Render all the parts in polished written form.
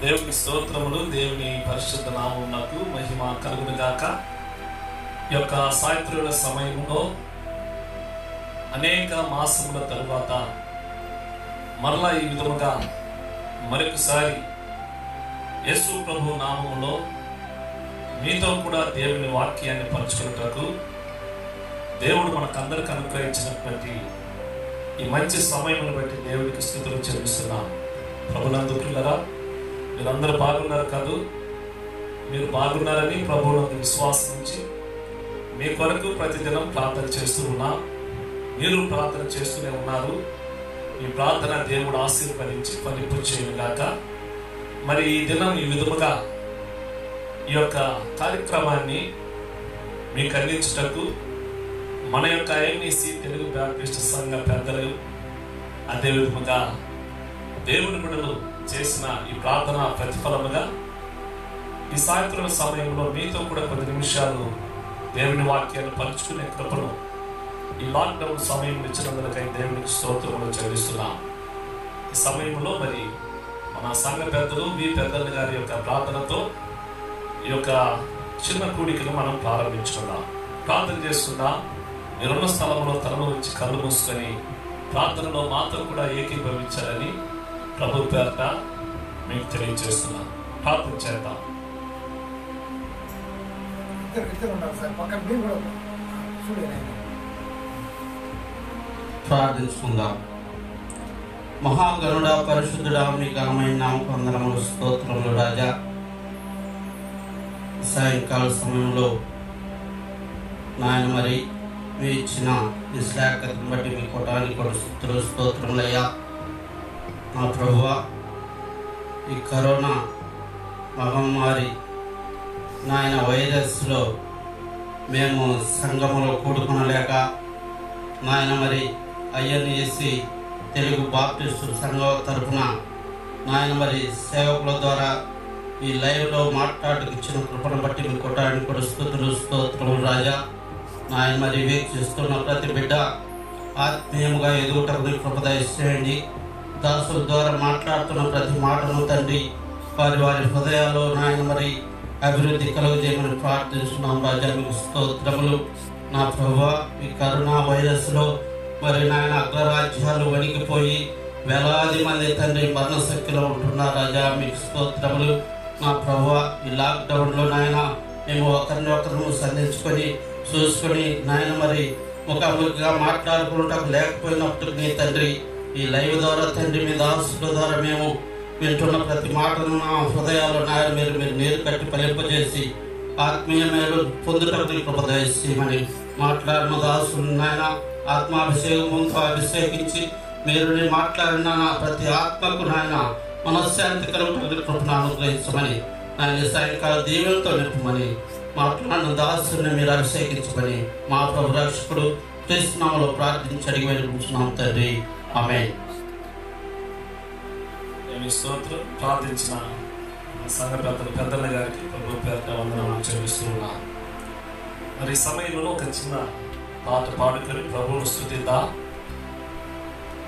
దేవుని స్తోత్రములు. దేవుని పరిశుద్ధ నామమునకు మహిమ కలుగును గాక. ఈ యొక్క సాయంత్రుల సమయంలో అనేక మాసముల తరువాత మరలా ఈ విధముగా మరొకసారి యేసు ప్రభు నామములో మీతో కూడా దేవుని వాక్యాన్ని పంచుకున్నటకు దేవుడు మనకందరికి అనుగ్రహించినటువంటి ఈ మంచి సమయమును బట్టి దేవుడికి స్తుతులు చెల్లిస్తున్నాం. ప్రభునందు పిల్లరా, మీరందరూ బాగున్నారు కాదు, మీరు బాగున్నారని ప్రభువునందు విశ్వాసం నుంచి మీ కొరకు ప్రతిదినం ప్రార్థన చేస్తూ ఉన్నా. మీరు ప్రార్థన చేస్తూనే ఉన్నారు. ఈ ప్రార్థన దేవుడు ఆశీర్వదించి ఫలింపు చేయనుగాక. మరి ఈ దినం ఈ విధముగా ఈ యొక్క కార్యక్రమాన్ని మీకు అందించుటకు మన యొక్క ఐఎన్ఈసి తెలుగు బ్యాప్టిస్ట్ సంఘ పెద్దలు, అదే విధముగా దేవుని బిడ్డలు చేసిన ఈ ప్రార్థన ప్రతిఫలముగా ఈ సాయంత్రం సమయంలో మీతో కూడా కొద్ది నిమిషాలు దేవుని వాక్యాన్ని పంచుకునే కృపను ఈ లాక్డౌన్ సమయంలో ఇచ్చినందుకై దేవునికి స్తోత్రములు చెల్లిస్తున్నాం. ఈ సమయంలో మరి మన సంఘ పెద్దలు, మీ పెద్దల గారి యొక్క ప్రార్థనతో ఈ యొక్క చిన్న కూడికను మనం ప్రారంభించుకుందాం. ప్రార్థన చేసుకుందాం. మీరున్న స్థలంలో తలను వచ్చి కళ్ళు మూసుకొని ప్రార్థనలో మాతో కూడా ఏకీభవించాలని ప్రభు పేరట మీకు తెలియజేస్తున్నాం. ప్రార్థన చేద్దాం. ప్రార్థించుకుందాం. మహాగరుడ పరిశుద్ధుడా, మీ ఘనమైన నామకు వందనములు, స్తోత్రములు రాజా. సాయంకాల సమయంలో నాయన మరి మీ ఇచ్చిన ఈ శ్లాఘతను బట్టి మీ కొటానికి కూడా స్తోత్రములయ్యా. మా ప్రభువా, ఈ కరోనా మహమ్మారి నాయన వైరస్లో మేము సంఘములో కూడుకునలేక నాయన మరి ఐఎన్ఈసి తెలుగు బాప్టిస్టు సంఘం తరఫున నాయన మరి సేవకుల ద్వారా ఈ లైవ్లో మాట్లాడుకు ఇచ్చిన కృపను బట్టి మీ కొట్టానికి కూడా స్తోత్రములు రాజా. నాయన మరి వీక్షిస్తున్న ప్రతి బిడ్డ ఆత్మీయంగా ఎదుగుటకు మీ కృప దయచేయండి. దాసుల ద్వారా మాట్లాడుతున్న ప్రతి మాటను తండ్రి వారి హృదయాల్లో నాయన మరి అభివృద్ధి కలుగజేయమని ప్రార్థిస్తున్నాం రాజా. మీకు స్తోత్రములు. నా ప్రభువా, ఈ కరోనా వైరస్లో మరి నాయన అగ్రరాజ్యాలు వణికిపోయి వేలాది మంది తండ్రి మరణశక్తిలో ఉంటున్నారు రాజా. మీకు స్తోత్రములు. నా ప్రభువా, ఈ లాక్డౌన్లో నాయన మేము ఒకరిని సంధించుకొని చూసుకొని నాయన మరి ముఖాముఖిగా మాట్లాడుకుంటాకు లేకపోయినప్పుడు నీ తండ్రి ఈ లైవ్ ద్వారా తండ్రి మీ దాసుల ద్వారా మేము వింటున్న ప్రతి మాటను నా హృదయాల్లో నాయన మీరు నీరు కట్టి ఫలింపజేసి ఆత్మీయ మేలు పొందుటకు కృప దయచేయమని మాట్లాడిన దాసులు నాయన ఆత్మాభిషేకముతో అభిషేకించి మీరు మాట్లాడిన ప్రతి ఆత్మకు నాయన మనశ్శాంతి కలుగుటకు కృపను అనుగ్రహించమని నాయన సాయంకాల దీవెనతో నింపమని మాట్లాడిన దాసుని మీరు అభిషేకించమని మా ప్రభు రక్షకుడు క్రీస్తు నామములో ప్రార్థించి అడిగి వెళ్ళుకుంటున్నాం తండ్రి. ఆమేన్. స్తోత్రం. ప్రార్థించిన సంఘ పెద్దల గారికి ప్రభు పేరట వందనాలు చెల్లిస్తున్నాం. మరి ఈ సమయంలో ఒక చిన్న పాట పాడుకొని ప్రభువును స్తుతిద్దాం.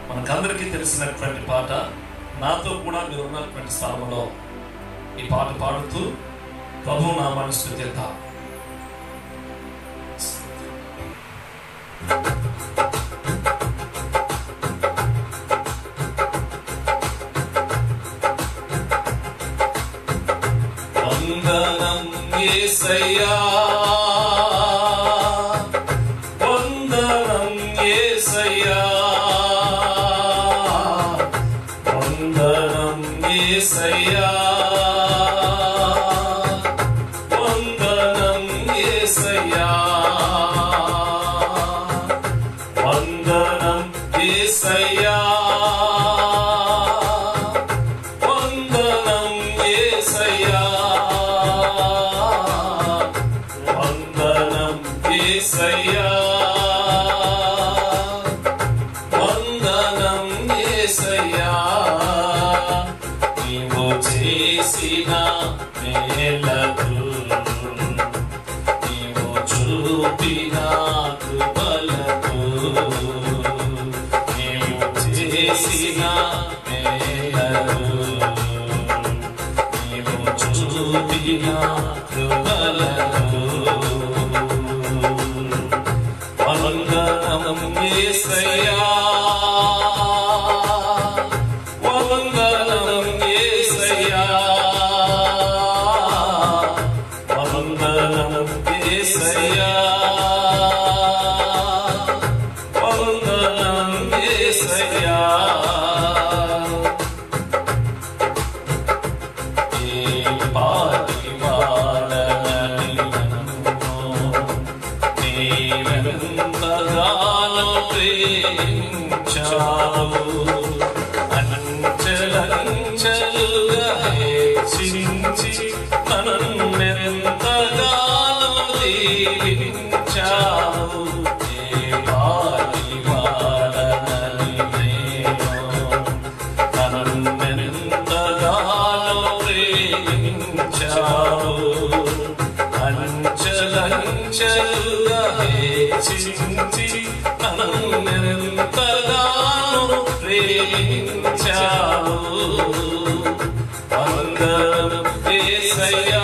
మనకందరికీ తెలిసినటువంటి పాట. నాతో కూడా మీరు ఉన్నటువంటి స్థలంలో ఈ పాట పాడుతూ ప్రభు నామాన్ని స్తుతిద్దాం. వందనం యేసయ్యా, వందనం యేసయ్యా, వందనం యేసయ్యా, వందనం యేసయ్యా, వందనం యేసయ్యా, వందనం యేసయ్యా, వందనం యేసయ్యా, వందనం యేసయ్యా. నీవు చేసిన మేలకు, నీవు చూపిన కృపలకు, నీవు చేసిన మేలకు యేసయ్యా అంచెలంచెలుగా హెచ్చించి నన్నెంతగానో దీవించావు. ఏ పాటి వాడనని నేను నన్నెంతగానో ప్రేమించావు. అంచెలంచెలుగా హెచ్చించి నన్నెంతగానో ప్రేమించావు. వందనం యేసయ్యా,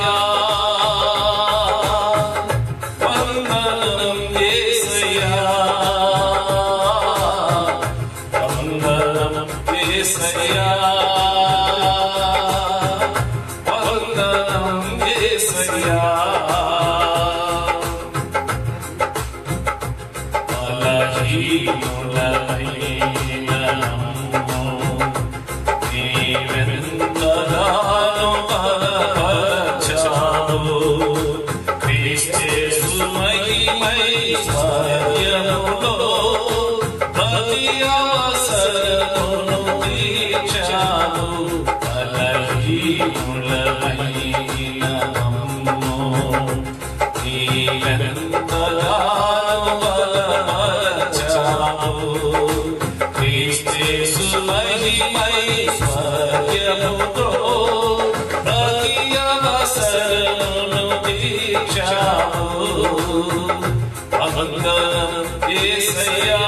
వందనం యేసయ్యా, వందనం యేసయ్యా, వందనం యేసయ్యా. నీవెంతగానో బలపరచావు. క్రీస్తు మహిమైశ్వర్యములో ప్రతి అవసరమును తీర్చావు. బలహీనులమైన మమ్ము నీవెంతగానో బలపరచావు. క్రీస్తు మహిమైశ్వర్యములో ప్రతి అవసరమును తీర్చావు. వందనం యేసయ్యా,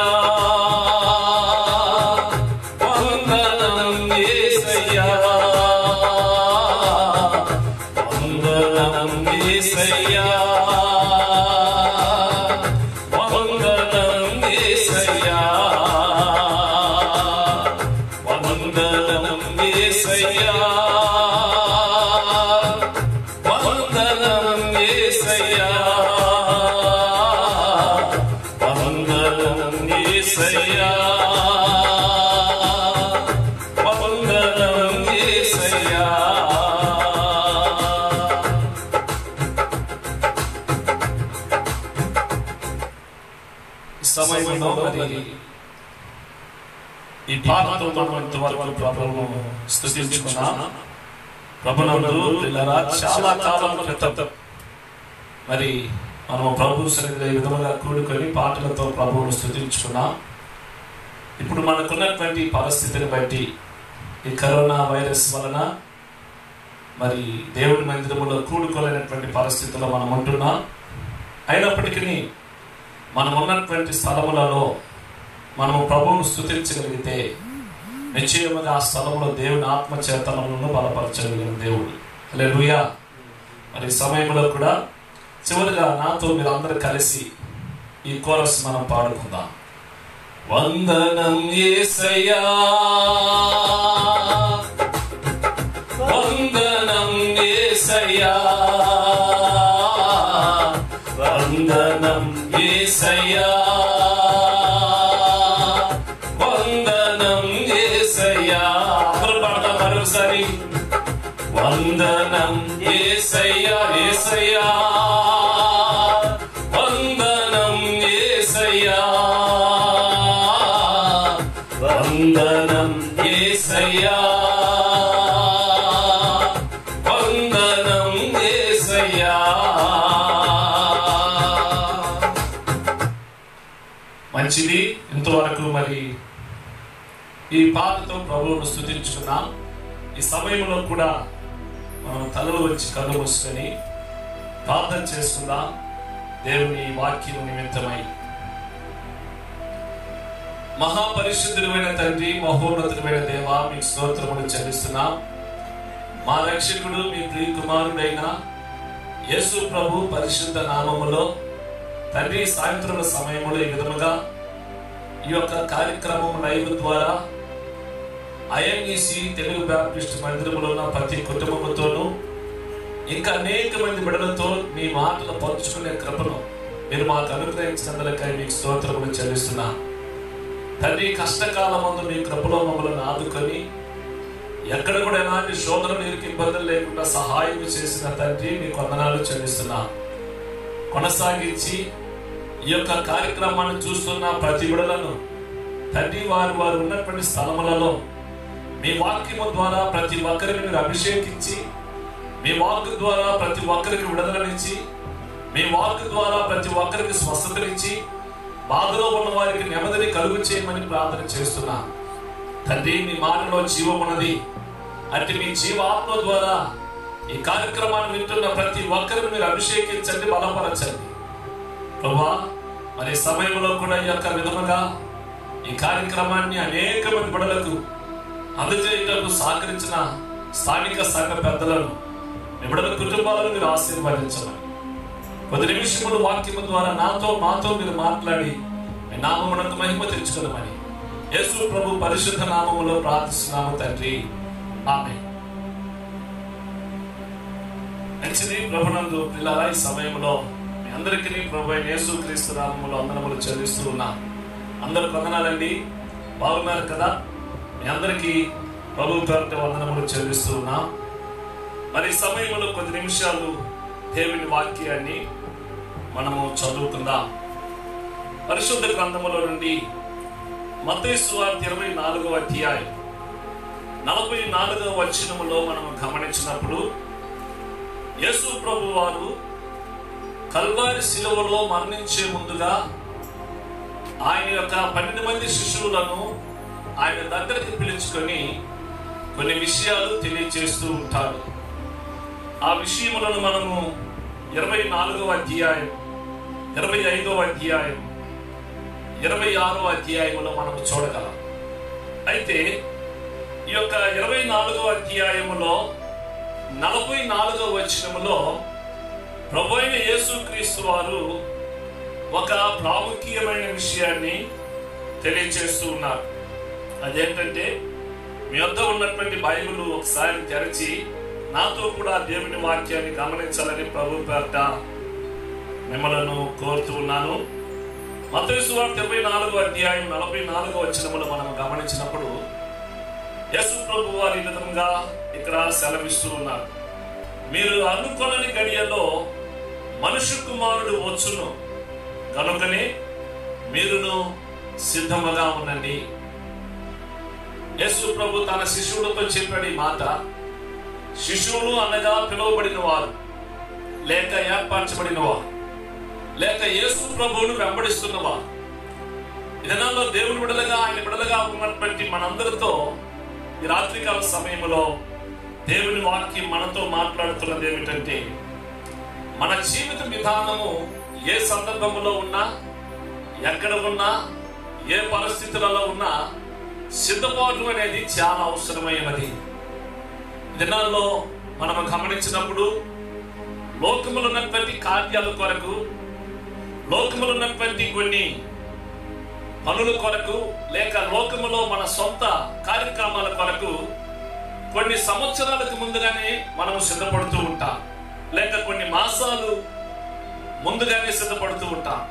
వందనం యేసయ్యా, వందనం యేసయ్యా, వందనం యేసయ్యా, వందనం యేసయ్యా, వందనం యేసయ్యా, వందనం యేసయ్యా, వందనం యేసయ్యా. సమయంలో మరి ఈ పాటతో మనం ఇంతవరకు ప్రభువును స్తుతించుకున్నాం. ప్రభునందు పిల్లరా, చాలా కాలం క్రితం మరి మనం ప్రభు సన్నిధిలో ఈ విధముగా కూడుకొని పాటలతో ప్రభువును స్తుతించుకున్నాం. ఇప్పుడు మనకున్నటువంటి పరిస్థితిని బట్టి ఈ కరోనా వైరస్ వలన మరి దేవుడి మందిరంలో కూడుకోలేనటువంటి పరిస్థితుల్లో మనం ఉంటున్నాం. అయినప్పటికీ మనం ఉన్నటువంటి స్థలములలో మనము ప్రభువును స్తుతించగలిగితే నిశ్చయముగా ఆ స్థలంలో దేవుని ఆత్మచేతనములను బలపరచగలిగిన దేవుడు. హల్లెలూయా. మరి ఈ సమయంలో కూడా చివరిగా నాతో మీరు అందరూ కలిసి ఈ కోరస్ మనం పాడుకుందాం. వందనం యేసయ్యా, వందనం యేసయ్యా, వందనం యేసయ్యా, వందనం యేసయ్యా. అందరూ పాడదాం మరోసారి. వందనం యేసయ్యా, యేసయ్యా, వందనం యేసయ్యా, వందనం యేసయ్యా, వందనం యేసయ్యా. మంచిది. ఇంతవరకు మరి ఈ పాటతో ప్రభువును స్తుతించుకున్నాం. ఈ సమయంలో కూడా మనం తలలు వచ్చి కళ్ళు మూసుకొని ప్రార్థన చేసుకుందాం దేవుని వాక్యం నిమిత్తమై. మహాపరిశుద్ధుడైన తండ్రి, మహోన్నతుడైన దేవా, మీకు స్తోత్రములు చెల్లిస్తున్నాం. మా రక్షకుడు మీ ప్రియ కుమారుడైన యేసు ప్రభు పరిశుద్ధ నామములో తండ్రి, సాయంత్రం సమయములో ఈ విధముగా ఈ యొక్క కార్యక్రమం లైవ్ ద్వారా ఐఎంఈసి తెలుగు బ్యాప్టిస్ట్ మందిరంలో ఉన్న ప్రతి కుటుంబముతోనూ ఇంకా అనేక మంది బిడ్డలతో మీ మాటలు పంచుకునే కృపను మీరు మాకు అనుగ్రహించినందులకై మీకు స్తోత్రములు చెల్లిస్తున్నా. తండ్రి, కష్టకాలమందు మీ కృపలో మమ్మల్ని ఆదుకొని ఎక్కడ కూడా ఎలాంటి శోధనలు ఇబ్బందులు లేకుండా సహాయం చేసిన తండ్రి మీకు వందనాలు చెల్లిస్తున్నా. కొనసాగించి ఈ యొక్క కార్యక్రమాన్ని చూస్తున్న ప్రతి బిడ్డలను తండ్రి, వారు ఉన్నటువంటి స్థలములలో మీ వాక్యము ద్వారా ప్రతి ఒక్కరిని మీరు అభిషేకించి, మీ వాక్కు ద్వారా ప్రతి ఒక్కరికి విడుదలనిచ్చి, మీ వాక్కు ద్వారా ప్రతి ఒక్కరికి స్వస్థతనిచ్చి, బాధలో ఉన్న వారికి నెమ్మదిని కలుగు చేయమని ప్రార్థన చేస్తున్నా. తండ్రి, మీ మాటలో జీవం ఉన్నది. అంటే మీ జీవాత్మ ద్వారా ఈ కార్యక్రమాన్ని వింటున్న ప్రతి ఒక్కరిని మీరు అభిషేకించండి, బలపరచండి ప్రభువా. మరి సమయంలో కూడా ఈ యొక్క విధముగా ఈ కార్యక్రమాన్ని అనేక మంది బిడ్డలకు అందజేయటకు సహకరించిన స్థానిక సంఘ పెద్దలను, మీ బిడ్డల కుటుంబాలను మీరు ఆశీర్వదించమని, కొద్ది నిమిషములు వాక్యము ద్వారా మాతో మీరు మాట్లాడి మీ నామమునకు మహిమ తెచ్చుకోమని యేసు ప్రభు పరిశుద్ధ నామములో ప్రార్థిస్తున్నాము తండ్రి, ఆమేన్. మంచిది. ప్రభునందు పిల్లల, ఈ సమయంలో మీ అందరికీ ప్రభు అయిన యేసు క్రీస్తు నామములో వందనములు చెల్లిస్తూ ఉన్నా. అందరికి వందనాలండి. బాగున్నారు కదా? మీ అందరికీ ప్రభు పేరిట వందనములు చెల్లిస్తూ ఉన్నా. మరి ఈ సమయంలో కొద్ది నిమిషాలు దేవుని వాక్యాన్ని మనము చదువుకుందాం. పరిశుద్ధ గ్రంథములో నుండి మత్తయి సువార్త 24వ అధ్యాయం 44వ వచనములో మనం గమనించినప్పుడు, యేసు ప్రభు వారు కల్వారి శిలువలో మరణించే ముందుగా ఆయన యొక్క 12 మంది శిష్యులను ఆయన దగ్గరికి పిలుచుకొని కొన్ని విషయాలు తెలియజేస్తూ ఉంటారు. ఆ విషయములను మనము 24వ అధ్యాయం, 25వ అధ్యాయం, 26వ అధ్యాయములో మనము చూడగలం. అయితే ఈ యొక్క 24వ అధ్యాయములో 44వ వచనములో ప్రభు అయిన యేసుక్రీస్తు వారు ఒక ప్రాముఖ్యమైన విషయాన్ని తెలియజేస్తూ ఉన్నారు. అదేంటంటే, మీ వద్ద ఉన్నటువంటి బైబిల్ ఒకసారి తెరచి నాతో కూడా దేవుని వాక్యాన్ని గమనించాలని ప్రభు పేరిట మిమ్మల్ని కోరుతూ ఉన్నాను. మత్తయి సువార్త 24వ అధ్యాయం 44వ వచనములో మనం గమనించినప్పుడు యేసు ప్రభు వారు ఈ విధంగా ఇక్కడ సెలవిస్తూ ఉన్నారు. మీరు అనుకొనని గడియలో మనుష్య కుమారుడు వచ్చును, కనుకనే మీరును సిద్ధముగా ఉండండి. యేసు ప్రభు తన శిష్యులతో చెప్పాడు ఈ మాట. శిష్యులు అనగా పిలువబడిన వారు, లేక ఏర్పరచబడిన వారు, లేక యేసు ప్రభువును వెంబడిస్తున్నవారు. ఈ దినాల్లో దేవుని బిడ్డలుగా, ఆయన బిడ్డలుగా ఉన్నటువంటి మనందరితో ఈ రాత్రికాల సమయంలో దేవుని వాక్యం మనతో మాట్లాడుతున్నది ఏమిటంటే, మన జీవిత విధానము ఏ సందర్భంలో ఉన్నా, ఎక్కడ ఉన్నా, ఏ పరిస్థితులలో ఉన్నా సిద్ధపాటు అనేది చాలా అవసరమైనది. దినాల్లో మనం గమనించినప్పుడు లోకములో ఉన్నటువంటి కార్యాల కొరకు, లోకములో ఉన్నటువంటి కొన్ని పనుల కొరకు, లేక లోకములో మన సొంత కార్యక్రమాల కొరకు కొన్ని సంవత్సరాలకు ముందుగానే మనం సిద్ధపడుతూ ఉంటాం, లేక కొన్ని మాసాలు ముందుగానే సిద్ధపడుతూ ఉంటాం.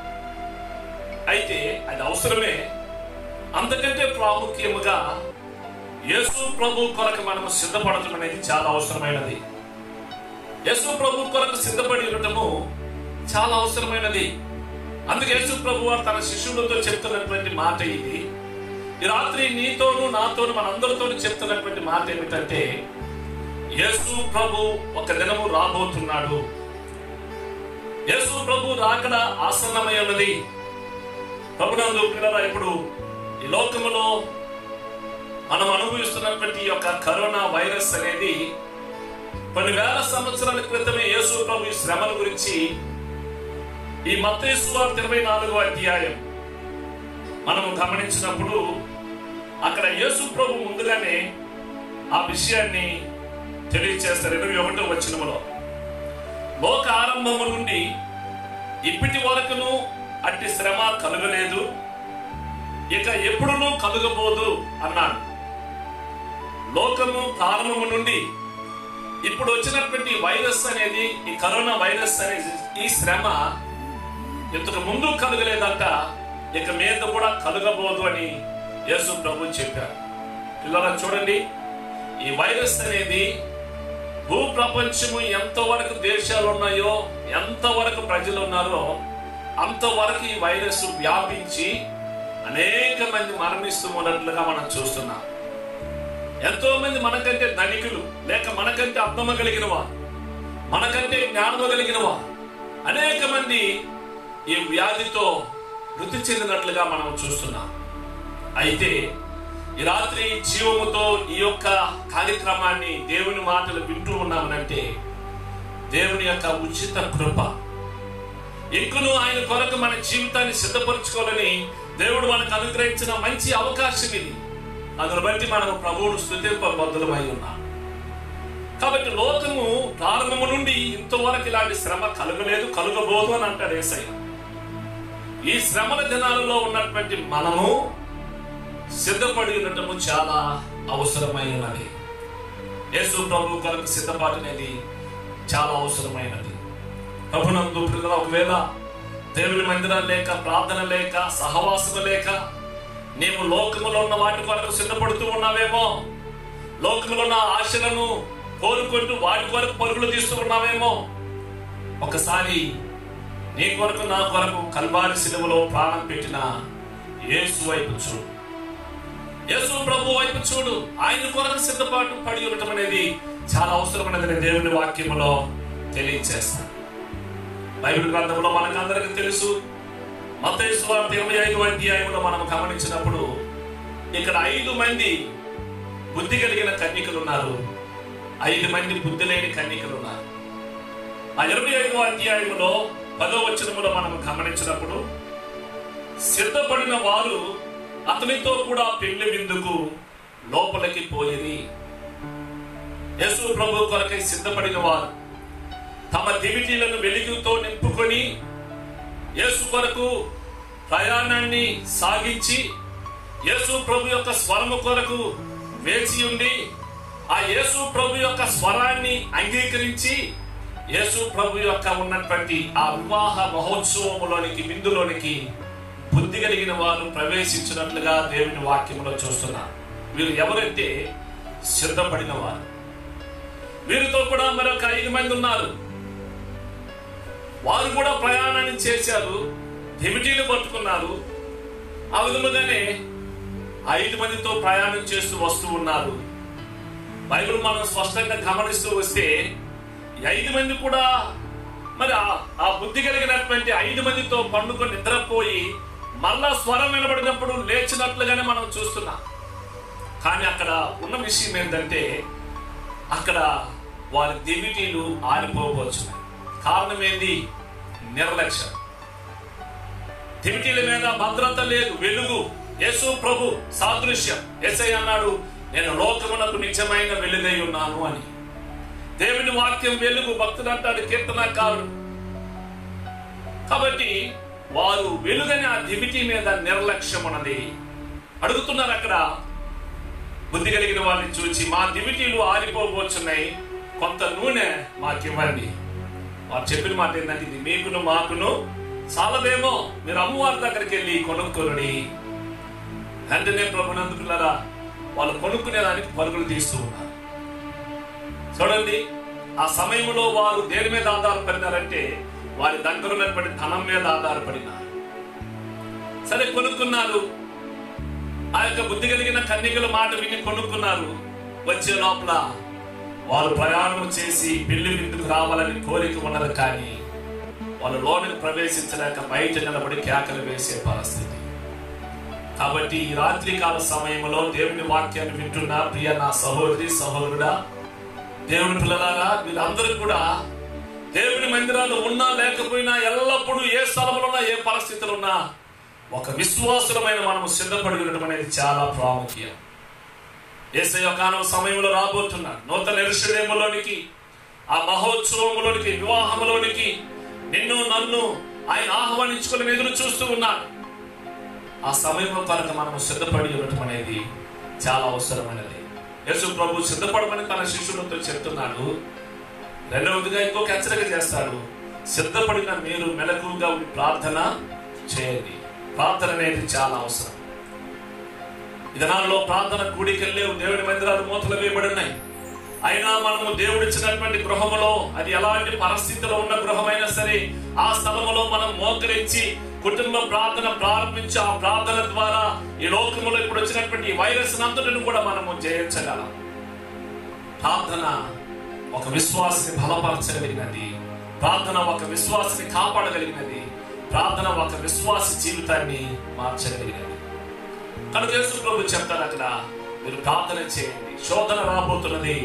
అయితే అది అవసరమే. అంతకంటే ప్రాముఖ్యముగా యేసు ప్రభు కొరకు మనం సిద్ధపడటం అనేది చాలా అవసరమైనది. యేసు ప్రభు కొరకు సిద్ధపడి ఉండటము చాలా అవసరమైనది. అందుకే యేసు ప్రభు వారు తన శిష్యులతో చెప్తున్నటువంటి మాట ఇది. ఈ రాత్రి నీతోను నాతోను మనందరితో చెప్తున్నటువంటి మాట ఏమిటంటే, యేసు ప్రభు ఒక దినము రాబోతున్నాడు. యేసు ప్రభు రాకడ ఆసన్నమై ఉన్నది. ప్రభునందు పిల్లరా, ఇప్పుడు ఈ లోకములో మనం అనుభవిస్తున్నటువంటి యొక్క కరోనా వైరస్ అనేది కొన్ని వేల సంవత్సరాల క్రితమే యేసు ప్రభు ఈ శ్రమల గురించి ఈ మత్తయి సువార్త 24వ అధ్యాయం మనం గమనించినప్పుడు అక్కడ యేసు ప్రభు ముందుగానే ఆ విషయాన్ని తెలియజేస్తారు. 21వ వచనములో, లోక ఆరంభము నుండి ఇప్పటి వరకును అట్టి శ్రమ కలుగలేదు, ఇక ఎప్పుడునూ కలుగబోదు అన్నాడు. లోకము ప్రారంభము నుండి ఇప్పుడు వచ్చినటువంటి వైరస్ అనేది, ఈ కరోనా వైరస్ అనేది, ఈ శ్రమ ఇంతకు ముందు కలుగలేదంట, ఇక మీద కూడా కలుగబోదు అని యేసు ప్రభు చెప్పారు. పిల్లరా చూడండి, ఈ వైరస్ అనేది భూ ప్రపంచము ఎంతవరకు దేశాలు ఉన్నాయో, ఎంతవరకు ప్రజలు ఉన్నారో అంతవరకు ఈ వైరస్ వ్యాపించి అనేక మంది మరణిస్తూ ఉన్నట్లుగా మనం చూస్తున్నాం. ఎంతో మంది మనకంటే ధనికులు, లేక మనకంటే అర్థమ కలిగిన వారు, మనకంటే జ్ఞానము కలిగిన వారు అనేక మంది ఈ వ్యాధితో మృతి చెందినట్లుగా మనం చూస్తున్నాం. అయితే ఈ రాత్రి జీవముతో ఈ యొక్క కార్యక్రమాన్ని, దేవుని మాటలు వింటూ ఉన్నామనంటే దేవుని యొక్క ఉచిత కృప. ఇంకనూ ఆయన కొరకు మన జీవితాన్ని సిద్ధపరచుకోవాలని దేవుడు మనకు అనుగ్రహించిన మంచి అవకాశం ఇది. అందును బట్టి మనం ప్రభువును స్తుతింపబద్ధులమై ఉన్నాం. కాబట్టి లోకము ప్రారంభము నుండి ఇంతవరకు ఇలాంటి శ్రమ కలగలేదు, కలుగబోదు అని అంటాడు యేసయ్య. ఈ శ్రమల దినాలలో ఉన్నటువంటి మనము సిద్ధపడి ఉండటము చాలా అవసరమైనది. యేసు ప్రభు కొరకు సిద్ధపాటు అనేది చాలా అవసరమైనది. ప్రభునందు పిల్లలు, ఒకవేళ దేవుని మందిరాలు లేక, ప్రార్థన లేక, సహవాసము లేక నీవు లోకములో ఉన్న వాటి కొరకు సిద్ధపడుతూ ఉన్నావేమో, లోకములో ఉన్న ఆశలను కోరుకుంటూ వాటి కొరకు పరుగులు తీస్తూ ఉన్నావేమో, ఒకసారి నీ కొరకు నా కొరకు కల్వారి శిలువలో ప్రాణం పెట్టిన యేసు వైపు చూడు, యేసు ప్రభు వైపు చూడు. ఆయన కొరకు సిద్ధపాటు పడి ఉండటం అనేది చాలా అవసరమైనది దేవుని వాక్యములో తెలియజేస్తాను. బైబిల్ గ్రంథంలో మనకందరికీ తెలుసు, మత్తయి సువార్త 25వ అధ్యాయంలో మనం గమనించినప్పుడు ఇక్కడ 5 మంది బుద్ధి కలిగిన కన్యకలు ఉన్నారు, 5 మంది బుద్ధి లేని కన్యకలు ఉన్నారు. ఆ 25వ అధ్యాయంలో 10వ వచనములో మనం గమనించినప్పుడు సిద్ధపడిన వారు అతనితో కూడా పెళ్లి విందుకు లోపలికి పోయిరి. యేసు ప్రభు కొరకై సిద్ధపడిన వారు తమ దివిటీలను వెలుగుతో నింపుకొని యేసు కొరకు ప్రయాణాన్ని సాగించి, యేసు ప్రభు యొక్క స్వరము కొరకు వేచి ఉండి, ఆ యేసు ప్రభు యొక్క స్వరాన్ని అంగీకరించి యేసు ప్రభు యొక్క ఉన్నటువంటి ఆ వివాహ మహోత్సవములోనికి, విందులోనికి బుద్ధి కలిగిన వారు ప్రవేశించినట్లుగా దేవుని వాక్యంలో చూస్తున్నారు. వీరు ఎవరంటే సిద్ధపడిన వారు. వీరితో కూడా మరొక 5 మంది ఉన్నారు. వారు కూడా ప్రయాణాన్ని చేశారు, దివిటీలు పట్టుకున్నారు. ఆ విధముగానే 5 మందితో ప్రయాణం చేస్తూ వస్తూ ఉన్నారు. బైబిల్ మనం స్పష్టంగా గమనిస్తూ వస్తే 5 మంది కూడా మరి ఆ బుద్ధి కలిగినటువంటి 5 మందితో పండుకొని నిద్రపోయి మళ్ళా స్వరం వినబడినప్పుడు లేచినట్లుగానే మనం చూస్తున్నాం. కానీ అక్కడ ఉన్న విషయం ఏంటంటే అక్కడ వారి దివిటీలు ఆరిపోవచ్చు. కారణం ఏంది? నిర్లక్ష్యం. దివిటీల మీద భద్రత లేదు, వెలుగు. యేసు ప్రభు సాదృశ్యం. యేసయ్య అన్నాడు, నేను లోకమునకు నిజమైన వెలుగై ఉన్నాను అని. దేవుని వాక్యం వెలుగు. భక్తుడు అంటాడు, కీర్తనకారుడు. కాబట్టి వారు వెలుగని ఆ దివిటీ మీద నిర్లక్ష్యం ఉన్నది. అడుగుతున్నారు అక్కడ బుద్ధి కలిగిన వారిని చూచి, మా దివిటీలు ఆరిపోబోచున్నాయి, కొంత నూనె మాకివ్వండి. వారు చెప్పిన మాట ఏంటంటే, ఇది మీకును మాకును చాలదేమో, మీరు అమ్మవారి దగ్గరికి వెళ్ళి కొనుక్కొని. వెంటనే ప్రభునందు పిల్లరా వాళ్ళు కొనుక్కునేదానికి పరుగులు తీస్తూ ఉన్నారు. చూడండి, ఆ సమయంలో వారు దేని మీద ఆధారపడినారంటే వారి దగ్గర ఉన్నటువంటి ధనం మీద ఆధారపడినారు. సరే, కొనుక్కున్నారు. ఆ యొక్క బుద్ధి కలిగిన కన్యకల మాట విని కొనుక్కున్నారు. వచ్చే లోపల వాళ్ళు ప్రయాణం చేసి పెళ్లి విందుకు రావాలని కోరిక ఉన్నది, కానీ వాళ్ళు లోనికి ప్రవేశించలేక బయట నిలబడి కేకలు వేసే పరిస్థితి. కాబట్టి ఈ రాత్రికాల సమయంలో దేవుని వాక్యాన్ని వింటున్న ప్రియ నా సహోదరి సహోదరుడా, దేవుని పిల్లలారా, వీళ్ళందరూ కూడా దేవుని మందిరాలు ఉన్నా లేకపోయినా ఎల్లప్పుడూ ఏ స్థలంలో ఉన్నా, ఏ పరిస్థితులు ఉన్నా ఒక విశ్వాసులమైన మనము సిద్ధపడి ఉండటం అనేది చాలా ప్రాముఖ్యం. యేసయ్య కాలం సమయంలో రాబోతున్నాడు. నూతన యెరూషలేములోనికి, ఆ మహోత్సవములోనికి, వివాహములోనికి నిన్ను నన్ను ఆయన ఆహ్వానించుకొని ఎదురు చూస్తూ ఉన్నాడు. ఆ సమయంలో కనుక మనము సిద్ధపడి ఉండటం అనేది చాలా అవసరమైనది. యేసు ప్రభు సిద్ధపడమని తన శిష్యులతో చెప్తున్నాడు. రెండవదిగా ఇంకొక హెచ్చరిక చేస్తాడు, సిద్ధపడిన మీరు మెలకువగా ప్రార్థన చేయండి. ప్రార్థన అనేది చాలా అవసరం. ఈ దినాల్లో ప్రార్థన కూడికలు లేవు, దేవుని మందిరాలు మూతలు వేయబడి ఉన్నాయి. అయినా మనము దేవుడిచ్చినటువంటి గృహములో, అది ఎలాంటి పరిస్థితిలో ఉన్న గృహమైనా సరే, ఆ స్థలములో మనం మోకరించి కుటుంబ ప్రార్థన ప్రారంభించి ఆ ప్రార్థన ద్వారా ఈ లోకములో ఇప్పుడు వచ్చినటువంటి ఈ వైరస్ అంతటిని కూడా మనము జయించగలం. ప్రార్థన ఒక విశ్వాసిని బలపరచగలిగినది, ప్రార్థన ఒక విశ్వాసిని కాపాడగలిగినది, ప్రార్థన ఒక విశ్వాసి జీవితాన్ని మార్చగలిగినది. కనుక యేసు ప్రభు చెప్తారు అక్కడ, మీరు ప్రార్థన చేయండి, శోధన రాబోతున్నది,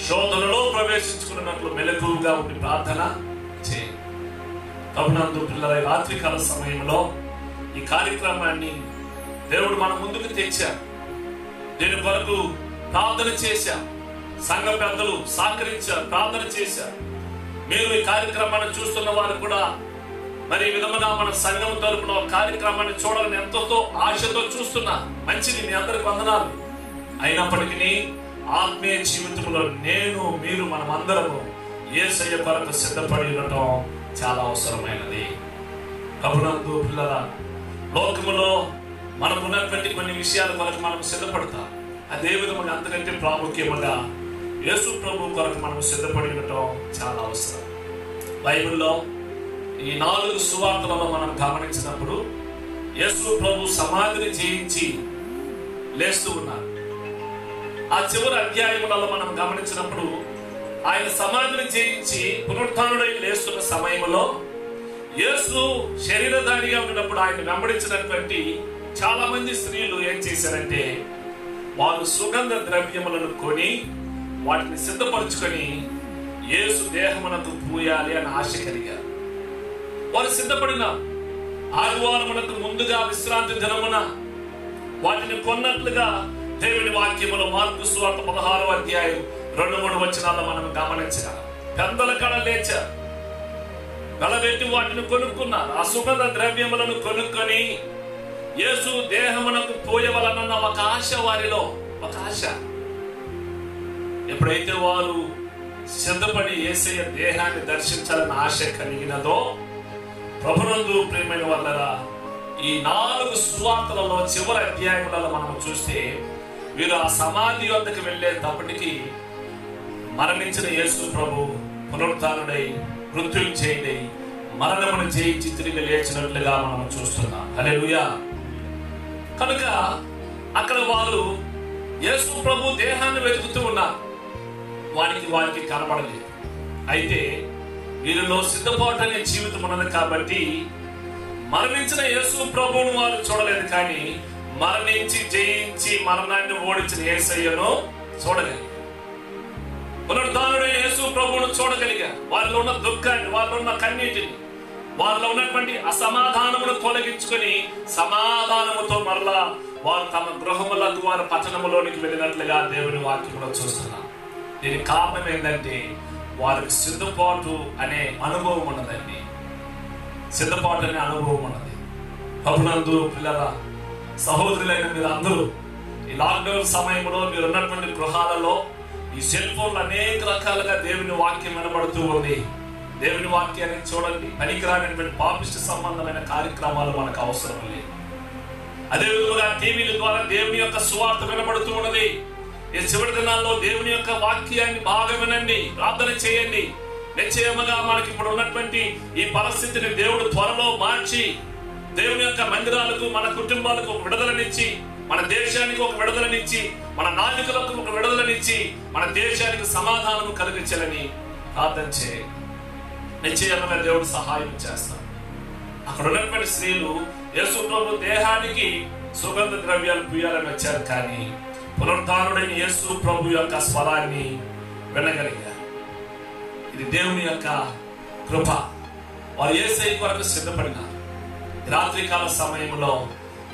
శోధనలో ప్రవేశించుకున్నట్లు మెలకువగా ఉండి ప్రార్థన చేయండి. ప్రభునందు పిల్లల రాత్రికాల సమయంలో ఈ కార్యక్రమాన్ని దేవుడు మన ముందుకు తెచ్చారు. దీని కొరకు ప్రార్థన చేశాం, సంఘ పెద్దలు సహకరించారు, ప్రార్థన చేశారు. మీరు ఈ కార్యక్రమాన్ని చూస్తున్న వారు కూడా మరి ఈ విధంగా మన సంఘం తరపున కార్యక్రమాన్ని చూడాలని ఎంతో ఆశతో చూస్తున్నా. మంచిది, మీ అందరికి వందనాలు. అయినప్పటికీ ఆత్మీయ జీవితంలో నేను, మీరు, మనమందరము యేసయ్య కొరకు సిద్ధపడి ఉండటం చాలా అవసరమైనది. ప్రభునందు పిల్లల, లోకములో మనకున్నటువంటి కొన్ని విషయాల కొరకు మనం సిద్ధపడతాం. అదే విధంగా అంతకంటే ప్రాముఖ్యముగా యేసు ప్రభు కొరకు మనం సిద్ధపడి ఉండటం చాలా అవసరం. బైబిల్లో ఈ 4 సువార్తలలో మనం గమనించినప్పుడు యేసు ప్రభు సమాధిని జయించి లేస్తూ ఉన్నారు. ఆ చివరి అధ్యాయములలో మనం గమనించినప్పుడు ఆయన సమాధిని జయించి పునరుత్థానుడై లేస్తున్న సమయంలో యేసు శరీరధారిగా ఉన్నప్పుడు ఆయన వెంబడించినటువంటి చాలా మంది స్త్రీలు ఏం చేశారంటే, వారు సుగంధ ద్రవ్యములను కొని వాటిని సిద్ధపరచుకొని యేసు దేహమునకు పూయాలి అని ఆశ కలిగారు. వారు సిద్ధపడిన ఆదివారమునకు ముందుగా విశ్రాంతి దినమున వాటిని కొన్నట్లుగా దేవుని వాక్యములో మార్కు సువార్త 16వ అధ్యాయం 2-3 వచనాల్లో మనం గమనించగలం. పెద్దల కడ లేచారు, వెలబెట్టి వాటిని కొనుక్కున్నారు. ఆ సుగంధ ద్రవ్యములను కొనుక్కొని యేసు దేహమునకు పోయవలనన్న ఒక ఆశ వారిలో, ఒక ఆశ. ఎప్పుడైతే వారు సిద్ధపడి యేసయ్య దేహాన్ని దర్శించాలని ఆశ కలిగినదో, ప్రభునందు ప్రియమైన వాళ్ళరా, ఈ 4 సువార్తలలో చివరి అధ్యాయములలో మనం చూస్తే వీరు ఆ సమాధి వద్దకు వెళ్ళేటప్పటికి మరణించిన యేసు ప్రభు పునరుత్థానుడై మృత్యుంజయుడై మరణమును జయించి తిరిగి లేచినట్లుగా మనం చూస్తున్నాం. హల్లెలూయా. కనుక అక్కడ వారు యేసు ప్రభు దేహాన్ని వెతుకుతూ ఉన్నారు. వారికి కనబడలేదు. అయితే వీరిలో సిద్ధపాటు అనే జీవితం ఉన్నది కాబట్టి మరణించిన యేసు ప్రభువును వారు చూడలేదు, కానీ మరణించి జయించి మరణాన్ని ఓడించిన యేసయ్యను చూడగలిగారు. పునరుత్థానుడైన యేసు ప్రభువును చూడగలిగారు. వారిలో ఉన్న దుఃఖాన్ని, వారిలో ఉన్న కన్నీటిని, వారిలో ఉన్నటువంటి అసమాధానమును తొలగించుకొని సమాధానముతో మరలా వారు తమ గృహములకు, వారి పట్టణములోనికి వెళ్ళినట్లుగా దేవుని వాక్యంలో చూస్తున్నాం. దీనికి కారణం ఏంటంటే వారికి సిద్ధపాటు అనే అనుభవం ఉన్నదండి. సిద్ధపాటు అనే అనుభవం ఉన్నది. ప్రభునందు పిల్లల, సహోదరులైన మీరు అందరూ ఈ లాక్డౌన్ సమయంలో మీరు ఉన్నటువంటి గృహాలలో ఈ సెల్ ఫోన్లు అనేక రకాలుగా దేవుని వాక్యం వినబడుతూ ఉంది. దేవుని వాక్యాన్ని చూడండి. పనికిరానటువంటి పాపిష్టి సంబంధమైన కార్యక్రమాలు మనకు అవసరం లేదు. అదేవిధంగా టీవీల ద్వారా దేవుని యొక్క సువార్త వినబడుతూ ఉన్నది. ఈ చివరి దినాల్లో దేవుని యొక్క వాక్యాన్ని బాగా వినండి, ప్రార్థన చేయండి. నిశ్చయముగా మనకి ఇప్పుడు ఉన్నటువంటి ఈ పరిస్థితిని దేవుడు త్వరలో మార్చి దేవుని యొక్క మందిరాలకు, మన కుటుంబాలకు ఒక విడుదలనిచ్చి, మన దేశానికి ఒక విడుదలనిచ్చి, మన నాయకులకు ఒక విడుదలనిచ్చి, మన దేశానికి సమాధానం కలిగించాలని ప్రార్థన చేయండి. నిశ్చయముగా దేవుడు సహాయం చేస్తాడు. అక్కడ ఉన్నటువంటి స్త్రీలు యేసు ప్రభు దేహానికి సుగంధ ద్రవ్యాలు పూయాలని వచ్చారు, కానీ పునరుత్థానుడైన యేసు ప్రభు యొక్క స్వరాన్ని వినగలిగారు. ఇది దేవుని యొక్క కృప. వారు యేసయ్య కొరకు సిద్ధపడినారు. రాత్రికాల సమయంలో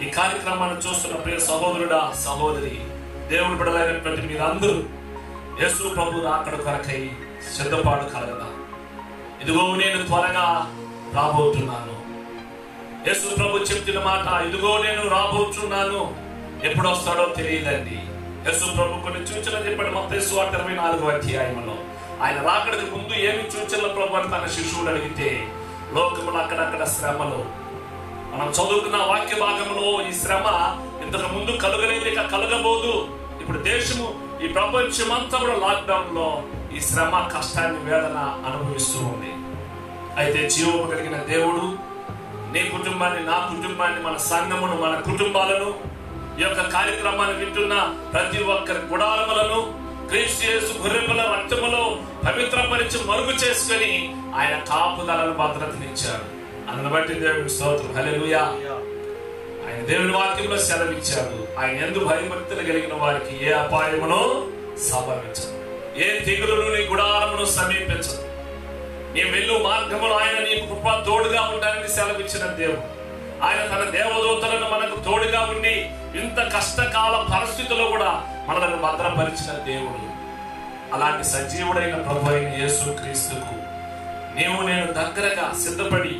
ఈ కార్యక్రమాన్ని చూస్తున్న ప్రియ సహోదరుడా, సహోదరి, దేవుని బిడ్డలైనటువంటి మీరందరూ యేసు ప్రభు రాకడ కొరకై సిద్ధపాటు కలగదా. ఇదిగో నేను త్వరగా రాబోతున్నాను. యేసు ప్రభు చెప్తున్న మాట, ఇదిగో నేను రాబోతున్నాను. ఎప్పుడు వస్తాడో తెలియదండి. యేసు ప్రభు కొన్ని సూచనలు చెప్పాడు. మత్తయి సువార్త 24వ అధ్యాయంలో ఆయన రాకడకు ముందు ఏమి సూచనల ప్రభు అని తన శిష్యుడు అడిగితే, లోకములు అక్కడక్కడ శ్రమలు, మనం చదువుకున్న వాక్య భాగంలో ఈ శ్రమ ఇంతకు ముందు కలగలేదు, ఇక కలగబోదు. ఇప్పుడు దేశము, ఈ ప్రపంచం అంతా కూడా లాక్డౌన్ లో ఈ శ్రమ, కష్టాన్ని, వేదన అనుభవిస్తూ ఉంది. అయితే జీవము కలిగిన దేవుడు నీ కుటుంబాన్ని, నా కుటుంబాన్ని, మన సంఘమును, మన కుటుంబాలను, ఈ యొక్క కార్యక్రమాన్ని వింటున్న ప్రతి ఒక్కరి గుడారములను క్రీస్తు యేసు గొర్రెపిల్ల రక్తములో పవిత్రపరిచి మరుగు చేసుకొని ఆయన కాపుదలను భద్రతనిచ్చాడు. అందును బట్టి దేవుని స్తోత్రం, హల్లెలూయా. ఆయన దేవుని వాక్యంలో సెలవిచ్చాడు, ఆయన యందు భయభక్తులు కలిగిన వారికి ఏ అపాయమునో సంభవించదు, ఏ తెగులును నీ గుడారమును సమీపించదు. నీ వెళ్ళు మార్గములో ఆయన నీకు కృప తోడుగా ఉండడానికి సెలవిచ్చిన దేవుడు. ఆయన తన దేవదూతలను మనకు తోడుగా ఉండి ఇంత కష్టకాల పరిస్థితుల్లో కూడా మనలను భద్రపరిచిన దేవుడు. అలాంటి సజీవుడైన ప్రభు అయిన యేసు క్రీస్తుకు నీవు నేను దగ్గరగా సిద్ధపడి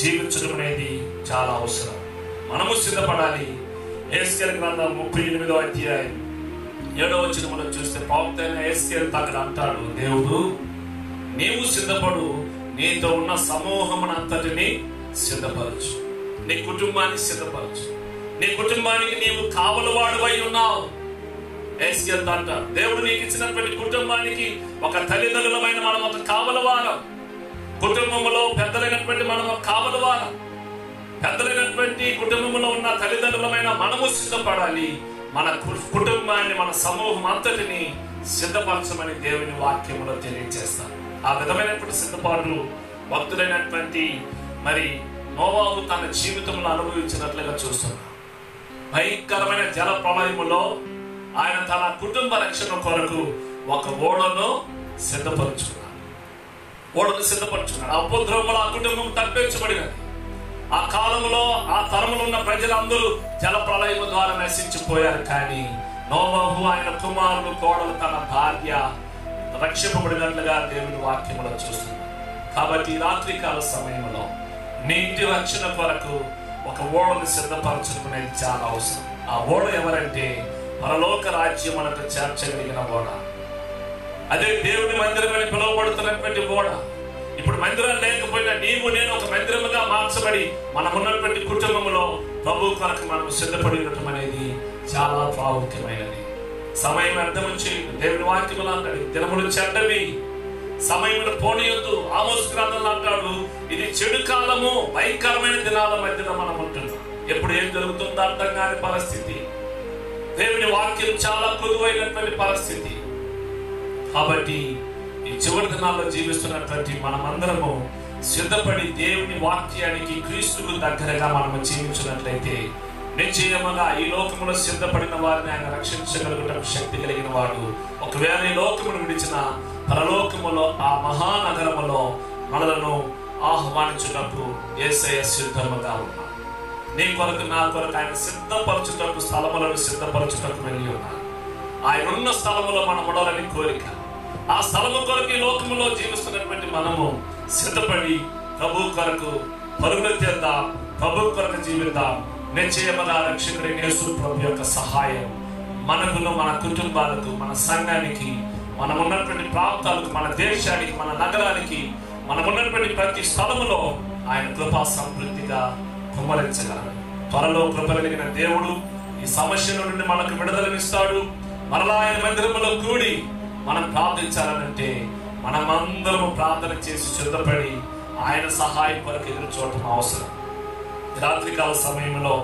జీవించడం అనేది చాలా అవసరం. మనము సిద్ధపడాలి. యెహెజ్కేలు గ్రంథం 38వ అధ్యాయం 7వ వచనములో చూస్తే ప్రవక్త అయిన యెహెజ్కేలు అక్కడ అంటాడు, దేవుడు నీవు సిద్ధపడు, నీతో ఉన్న సమూహమునంతటిని సిద్ధపరచు, నీ కుటుంబాన్ని సిద్ధపరచు, నీ కుటుంబానికి నీవు కావలవాడువై ఉన్నావు. యెహెజ్కేలు అంటాడు, దేవుడు నీకు ఇచ్చినటువంటి కుటుంబానికి ఒక తల్లిదండ్రులమైన మనం ఒక కావలవారం, కుటుంబంలో పెద్దలైనటువంటి మనం ఒక కావలవారం. పెద్దలైనటువంటి కుటుంబంలో ఉన్న తల్లిదండ్రులమైన మనము సిద్ధపడాలి. మన కుటుంబాన్ని, మన సమూహం అంతటిని సిద్ధపరచమని దేవుని వాక్యములో తెలియజేస్తాను. ఆ విధమైనటువంటి సిద్ధపాట్లు భక్తులైనటువంటి మరి నోవాహు తన జీవితంలో అనుభవించినట్లుగా చూస్తున్నాం. భయంకరమైన జల ప్రళయములో ఆయన తన కుటుంబ రక్షణ కొరకు ఒక ఓడను సిద్ధపరుచుకున్నాడు. ఆ ఉపద్రవములో ఆ కుటుంబం తప్పించబడినది. ఆ కాలంలో ఆ తరములో ఉన్న ప్రజలందరూ జల ప్రళయం ద్వారా నశించిపోయారు. కానీ నోవాహు, ఆయన కుమారుడు, కోడలు, తన భార్య రక్షింపబడినట్లుగా దేవుని వాక్యములో చూస్తున్నారు. కాబట్టి రాత్రికాల సమయంలో నీ ఇంటి రక్షణ కొరకు ఒక ఓడను సిద్ధపరచుకునేది చాలా అవసరం. ఆ ఓడ ఎవరంటే పరలోక రాజ్యం మనకు చేర్చగలిగిన ఓడ. అదే దేవుని మందిరం అని పిలువబడుతున్నటువంటి ఓడ. ఇప్పుడు మందిరం లేకపోయినా నీవు నేను ఒక మందిరముగా మార్చబడి మనమున్నటువంటి కుటుంబంలో ప్రభు కొరకు మనం సిద్ధపడి ఉండటం అనేది చాలా ప్రాముఖ్యమైనది. సమయం అర్థం వచ్చి దేవుని వాక్యములు అంటాడు, దినములు చెడ్డవి, సమయమును పోనీయొద్దు. ఆమోస్ గ్రంథంలో అంటాడు, ఇది చెడు కాలము, భయంకరమైన దినాల మధ్యలో మనం ఉంటున్నాం. ఎప్పుడు ఏం జరుగుతుందో అర్థం కాని పరిస్థితి. దేవుని వాక్యం చాలా కొదువైనటువంటి పరిస్థితి. కాబట్టి ఈ చివరి దినాల్లో జీవిస్తున్నటువంటి మనమందరము సిద్ధపడి దేవుని వాక్యానికి, క్రీస్తుకు దగ్గరగా మనము జీవించినట్లయితే నిశ్చయముగా ఈ లోకములో సిద్ధపడిన వారిని ఆయన రక్షించగలుగుట శక్తి కలిగిన వాడు. ఒకవేళ ఈ లోకమును విడిచిన పరలోకములో ఆ మహానగరములో మనలను ఆహ్వానించినప్పుడు యేసయ్య సిద్ధముగా ఉన్నాడు. నీ కొరకు, నా కొరకు ఆయన సిద్ధపరచుటకు, స్థలములను సిద్ధపరచుటకు వెళ్ళి ఉన్నాడు. ఆయన ఉన్న స్థలములో మనం ఉండాలని కోరిక. ఆ స్థలము కొరకు ఈ లోకములో జీవిస్తున్నటువంటి మనము సిద్ధపడి ప్రభు కొరకు పరుగులు తీద్దాం, ప్రభు కొరకు జీవిద్దాం. నిశ్చయముగా రక్షకుడైన యేసు ప్రభు యొక్క సహాయం మనకును, మన కుటుంబాలకు, మన సంఘానికి, మనం ఉన్నటువంటి ప్రాంతాలకు, మన దేశానికి, మన నగరానికి, మనం ఉన్నటువంటి ప్రతి స్థలములో ఆయన కృపా సమృద్ధిగా కుమ్మరించగలరు. త్వరలో కృప కలిగిన దేవుడు ఈ సమస్య నుండి మనకు విడుదలనిస్తాడు. మరలా ఆయన మందిరములో కూడి మనం ప్రార్థించాలనంటే మనమందరము ప్రార్థన చేసి సిద్ధపడి ఆయన సహాయం కొరకు ఎదురు చూడటం అవసరం. రాత్రికాల సమయంలో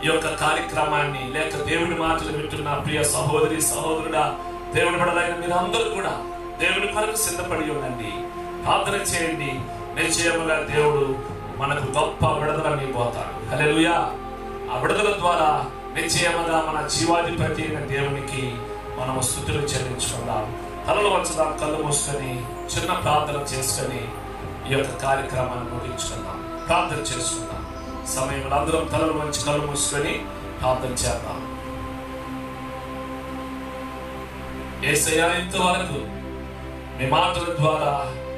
ఈ యొక్క కార్యక్రమాన్ని లేక దేవుని మాటలు వింటున్న ప్రియ సహోదరి, సహోదరుడా, దేవుని బిడ్డలైన మీరు అందరూ కూడా దేవుని కొరకు సిద్ధపడి ఉండండి, ప్రార్థన చేయండి. నిశ్చయముగా దేవుడు మనకు గొప్ప విడుదలని పోతాడు. హల్లెలూయా. ఆ విడుదల ద్వారా నిశ్చయముగా మన జీవాధిపతి అయిన దేవునికి మనము స్తుతులు చెల్లించుకుందాం. కళ్ళు వంచుదాం, కళ్ళు మూసుకొని చిన్న ప్రార్థన చేసుకొని ఈ యొక్క కార్యక్రమాన్ని ముగించుకుందాం. ప్రార్థన చేసుకుందాం. సమయంలో అందరం తలలు వంచి కళ్ళు మూసుకొని ప్రార్థన చేద్దాం. యేసయ్యా, ఇంతవరకు మీ మాటల ద్వారా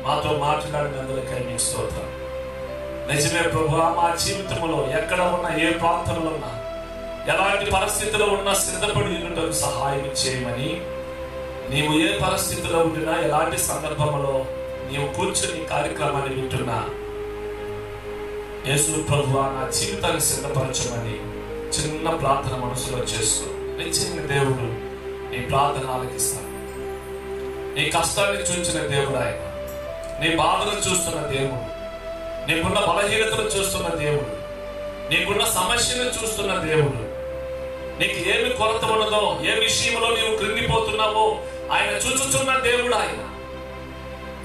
మాతో మాట్లాడినందుకై మీకు స్తోత్రం. నిజమే ప్రభువా, మా జీవితంలో ఎక్కడ ఉన్నా, ఏ ప్రాంతంలో ఉన్నా, ఎలాంటి పరిస్థితిలో ఉన్నా సిద్ధపడి ఉండటం సహాయం చేయమని, నీవు ఏ పరిస్థితిలో ఉంటున్నా, ఎలాంటి సందర్భంలో నీవు కూర్చొని కార్యక్రమాన్ని వింటున్నా, యేసు ప్రభువా నా జీవితాన్ని సిద్ధపరచమని చిన్న ప్రార్థన మనసులో చేసుకో. నిశ్చయంగా దేవుడు నీ ప్రార్థన ఆలకిస్తాడు. నీ కష్టాన్ని చూసిన దేవుడు ఆయన, నీ బాధను చూస్తున్న దేవుడు, నీకున్న బలహీనతను చూస్తున్న దేవుడు, నీకున్న సమస్యను చూస్తున్న దేవుడు, నీకు ఏమి కొరత ఉన్నదో, ఏ విషయంలో నీవు కృంగిపోతున్నావో ఆయన చూచుచున్న దేవుడు ఆయన.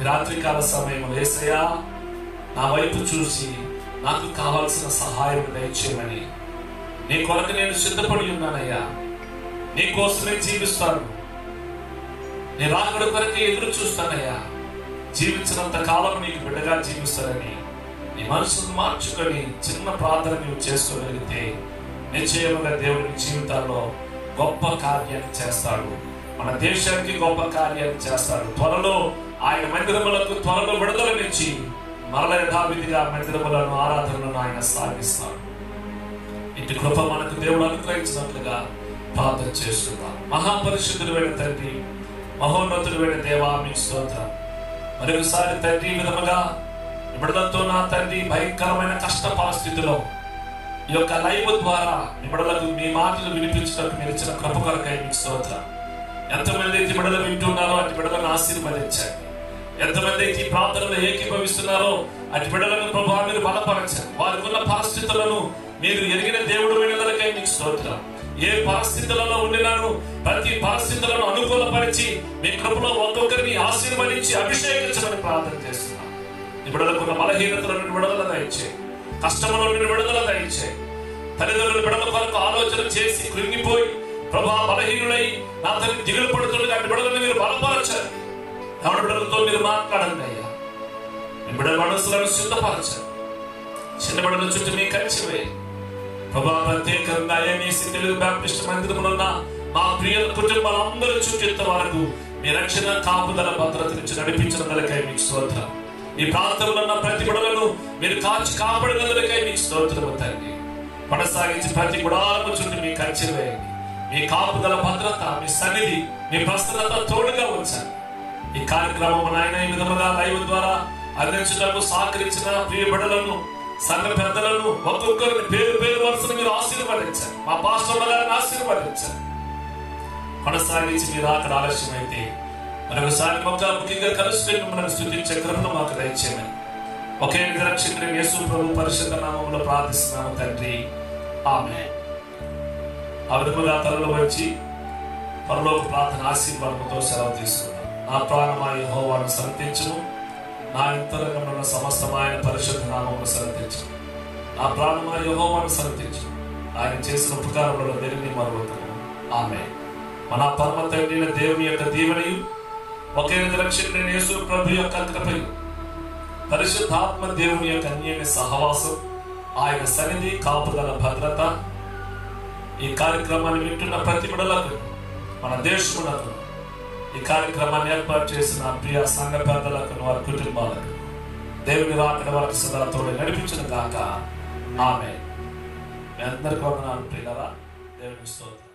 రాత్రికాల సమయంలో యేసయ్యా నా వైపు చూసి నాకు కావాల్సిన సహాయం దయచేయమని, నీ కొరకు నేను సిద్ధపడి ఉన్నానయ్యా, నీ కోసమే జీవిస్తాను, నీ రాకడ కొరకే ఎదురు చూస్తానయ్యా, జీవించినంత కాలం నీకు బిడ్డగా జీవిస్తానని నీ మనసును మార్చుకొని చిన్న ప్రార్థన నీవు చేసుకోగలిగితే నిశ్చయముగా దేవుడి జీవితాల్లో గొప్ప కార్యాన్ని చేస్తాడు. మన దేశానికి గొప్ప కార్యాన్ని చేస్తాడు. త్వరలో ఆయన మందిరములకు త్వరలో విడుదలనిచ్చి మరల యథావిధిగా మందిరములను ఆరాధనలను ఆయన సాగిస్తాడు. ఇంటి కృప మనకు దేవుడు అనుగ్రహించినట్లుగా ప్రార్థన చేస్తున్నాం. మహాపరిశుద్ధుడైన తండ్రి, మహోన్నతుడైన దేవా మీకు స్తోత్రం. మరొకసారి తండ్రి విధముగా విడుదలతో నా తండ్రి భయంకరమైన కష్ట పరిస్థితిలో ఈ యొక్క లైవ్ ద్వారా విడుదలకు మీ మాటలు వినిపించడానికి మీరు ఇచ్చిన కృప కొరకై మీకు స్తోత్రం. ఎంతమంది అయితే విడుదల వింటున్నారో అటు విడుదలను ఆశీర్వదించండి. ఎంతమంది అయితే ఈ ప్రార్థనలో ఏకీభవిస్తున్నారో అటు విడుదలను ప్రభావం మీరు బలపరచండి. వారికి ఉన్న పరిస్థితులను మీరు ఎరిగిన దేవుడు విడుదలకై మీకు స్తోత్రం. ఏ పరిస్థితులలో ఉండినాను ప్రతి పరిస్థితులను అనుకూలపరిచి మీ కృపలో ఒక్కొక్కరిని ఆశీర్వదించి అభిషేకించమని ప్రార్థన చేస్తున్నాను. విడుదలకున్న బలహీనతల నుండి విడుదల దయచే, కష్టముల నుండి విడుదల దయచే, తల్లిదండ్రుల విడుదల కొరకు ఆలోచన చేసి కృంగిపోయి ప్రభా బలహీనులై నా తల్లి దిగులు పడుతుండగా అటు విడుదలను మీరు బలపరచండి. ఎవరి బిడ్డలతో మీరు మాట్లాడండి అయ్యా. మీ బిడ్డల మనసులను సిద్ధపరచండి. చిన్న బిడ్డల చుట్టూ మీ కంచివే ప్రభా. ప్రత్యేకంగా ఏమేసి తెలుగు బ్యాప్టిస్ట్ మందిరంలో ఉన్న మా ప్రియ కుటుంబాలందరూ చుట్టూ వరకు మీ రక్షణ కాపుదల భద్రత నుంచి నడిపించగలకై మీకు స్తోత్రం. ఈ ప్రాంతంలో ఉన్న ప్రతి బిడ్డలను మీరు కాచి కాపాడగలకై మీకు స్తోత్రము తండ్రి. కొనసాగించి ప్రతి గుడారము చుట్టూ మీ కంచె వేయండి. మీ కాపుదల భద్రత, మీ సన్నిధి, మీ ప్రసన్నత తోడుగా ఉంచండి. ఈ కార్యక్రమం నాయన ఈ విధముగా లైవ్ ద్వారా అందించడానికి సహకరించిన ప్రియ బిడ్డలను, సంఘ పెద్దలను ఒక్కొక్కరిని పేరు పేరు వరుసను మీరు ఆశీర్వదించండి. మా పాస్టర్ల గారిని ఆశీర్వదించండి. కొనసాగించి మీరు అక్కడ ఆలస్యమైతే మరొకసారి ముఖ్యంగా కలిసి మిమ్మల్ని స్తుతించే కృపను మాకు దయచేయమని ఒకే రక్షకుడైన యేసు ప్రభు పరిశుద్ధ నామములో ప్రార్థిస్తున్నాము తండ్రి, ఆమేన్. ఆ విధముగా తలలో వచ్చి పరలోక ప్రార్థన ఆశీర్వాదంతో సెలవు తీసుకున్నాం. నా ప్రాణమా యెహోవాను సన్నిధించుము, నా అంతరంగమున సమస్తమైన పరిశుద్ధ నామమును సన్నిధించుము. నా ప్రాణమా యెహోవాను సన్నిధించుము, ఆయన చేసిన ఉపకారములను దేనిని మరువకము. ఆమేన్. మన పరమ తండ్రి దేవుని యొక్క దీవెనయు ఒకే రక్షకుడైన యేసు ప్రభు యొక్క కృపయు పరిశుద్ధాత్మ దేవుని యొక్క అన్యోన్య సహవాసం, ఆయన సన్నిధి, కాపుదల భద్రత ఈ కార్యక్రమాన్ని వింటున్న ప్రతి బిడ్డలకు, మన దేశములకు, ఈ కార్యక్రమాన్ని ఏర్పాటు చేసిన ప్రియ సంఘ పెద్దలకు, వారి కుటుంబాలకు దేవుని రాకడ వారికి సదా తోడు నడిపించును గాక. ఆమేన్. మీ అందరికీ వందనాలు ప్రియులారా. దేవుని స్తోత్రం.